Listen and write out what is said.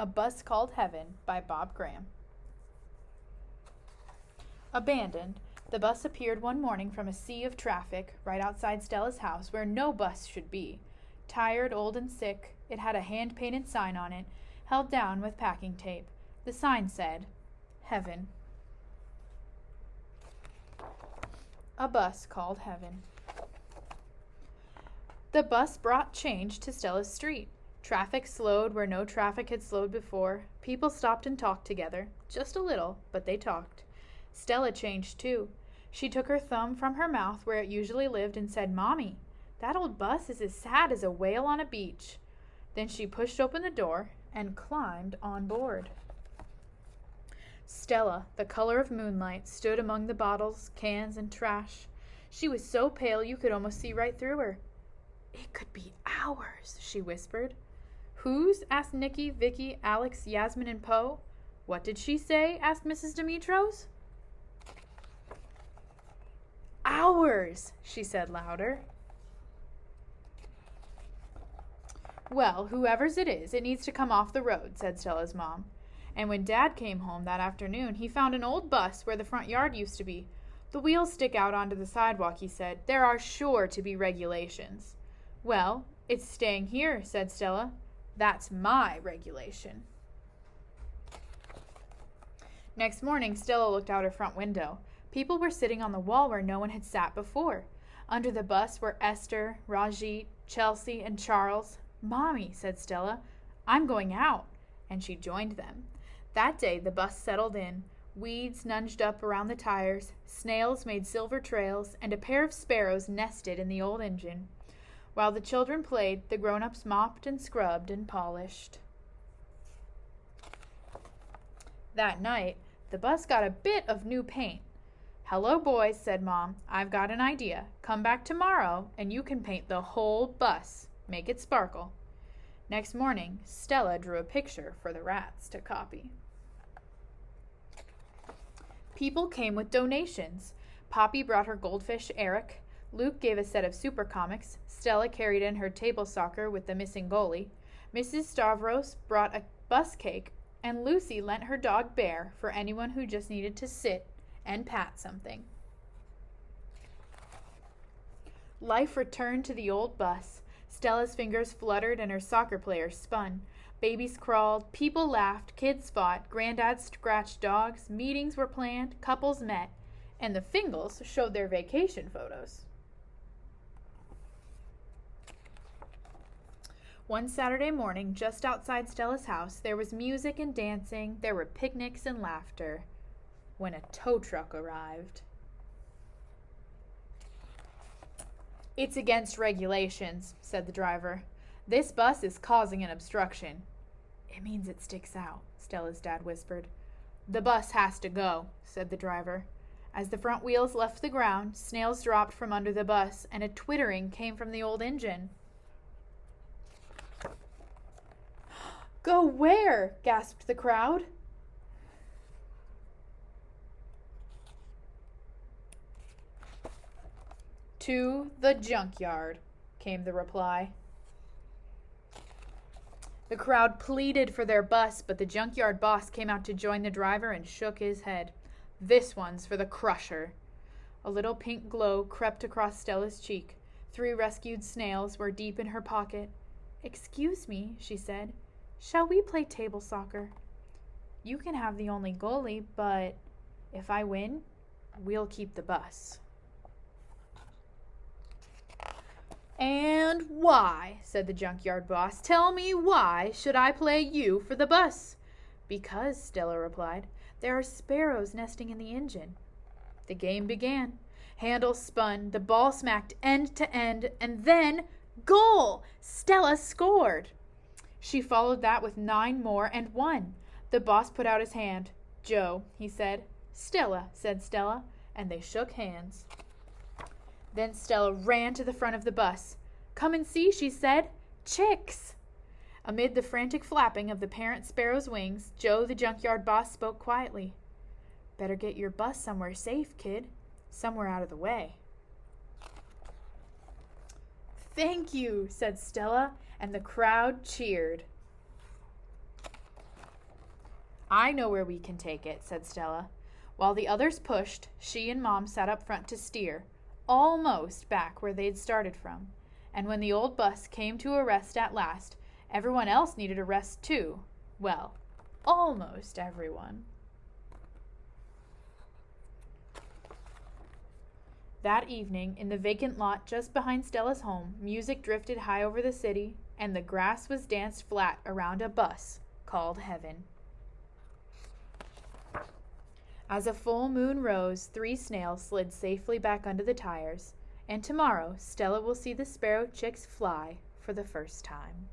A Bus Called Heaven by Bob Graham. Abandoned, the bus appeared one morning from a sea of traffic right outside Stella's house where no bus should be. Tired, old, and sick, it had a hand-painted sign on it, held down with packing tape. The sign said, Heaven. A Bus Called Heaven. The bus brought change to Stella's street. Traffic slowed where no traffic had slowed before. People stopped and talked together. Just a little, but they talked. Stella changed too. She took her thumb from her mouth where it usually lived and said, Mommy, that old bus is as sad as a whale on a beach. Then she pushed open the door and climbed on board. Stella, the color of moonlight, stood among the bottles, cans, and trash. She was so pale you could almost see right through her. It could be ours, she whispered. Whose? Asked Nikki, Vicky, Alex, Yasmin, and Poe. What did she say? Asked Mrs. Dimitros. Ours, she said louder. Well, whoever's it is, it needs to come off the road, said Stella's mom. And when Dad came home that afternoon, he found an old bus where the front yard used to be. The wheels stick out onto the sidewalk, he said. There are sure to be regulations. Well, it's staying here, said Stella. That's my regulation. Next morning, Stella looked out her front window. People were sitting on the wall where no one had sat before. Under the bus were Esther, Rajit, Chelsea, and Charles. Mommy, said Stella, I'm going out. And she joined them. That day, the bus settled in. Weeds nudged up around the tires, snails made silver trails, and a pair of sparrows nested in the old engine. While the children played, the grown-ups mopped and scrubbed and polished. That night, the bus got a bit of new paint. Hello, boys, said Mom. I've got an idea. Come back tomorrow, and you can paint the whole bus. Make it sparkle. Next morning, Stella drew a picture for the rats to copy. People came with donations. Poppy brought her goldfish, Eric. Luke gave a set of super comics. Stella carried in her table soccer with the missing goalie. Mrs. Stavros brought a bus cake, and Lucy lent her dog Bear for anyone who just needed to sit and pat something. Life returned to the old bus. Stella's fingers fluttered and her soccer players spun. Babies crawled, people laughed, kids fought, granddads scratched dogs, meetings were planned, couples met, and the Fingles showed their vacation photos. One Saturday morning, just outside Stella's house, there was music and dancing, there were picnics and laughter, when a tow truck arrived. It's against regulations, said the driver. This bus is causing an obstruction. It means it sticks out, Stella's dad whispered. The bus has to go, said the driver. As the front wheels left the ground, snails dropped from under the bus, and a twittering came from the old engine. Go where? Gasped the crowd. To the junkyard, came the reply. The crowd pleaded for their bus, but the junkyard boss came out to join the driver and shook his head. This one's for the crusher. A little pink glow crept across Stella's cheek. 3 rescued snails were deep in her pocket. Excuse me, she said. Shall we play table soccer? You can have the only goalie, but if I win, we'll keep the bus. And why, said the junkyard boss. Tell me why should I play you for the bus? Because, Stella replied, there are sparrows nesting in the engine. The game began. Handles spun, the ball smacked end to end, and then goal! Stella scored. She followed that with 9 more and won. The boss put out his hand. Joe, he said. Stella, said Stella, and they shook hands. Then Stella ran to the front of the bus. Come and see, she said. Chicks! Amid the frantic flapping of the parent sparrow's wings, Joe, the junkyard boss, spoke quietly. Better get your bus somewhere safe, kid. Somewhere out of the way. Thank you, said Stella, and the crowd cheered. I know where we can take it, said Stella. While the others pushed, she and Mom sat up front to steer, almost back where they'd started from. And when the old bus came to a rest at last, everyone else needed a rest too. Well, almost everyone. That evening, in the vacant lot just behind Stella's home, music drifted high over the city, and the grass was danced flat around a bus called Heaven. As a full moon rose, 3 snails slid safely back under the tires, and tomorrow Stella will see the sparrow chicks fly for the first time.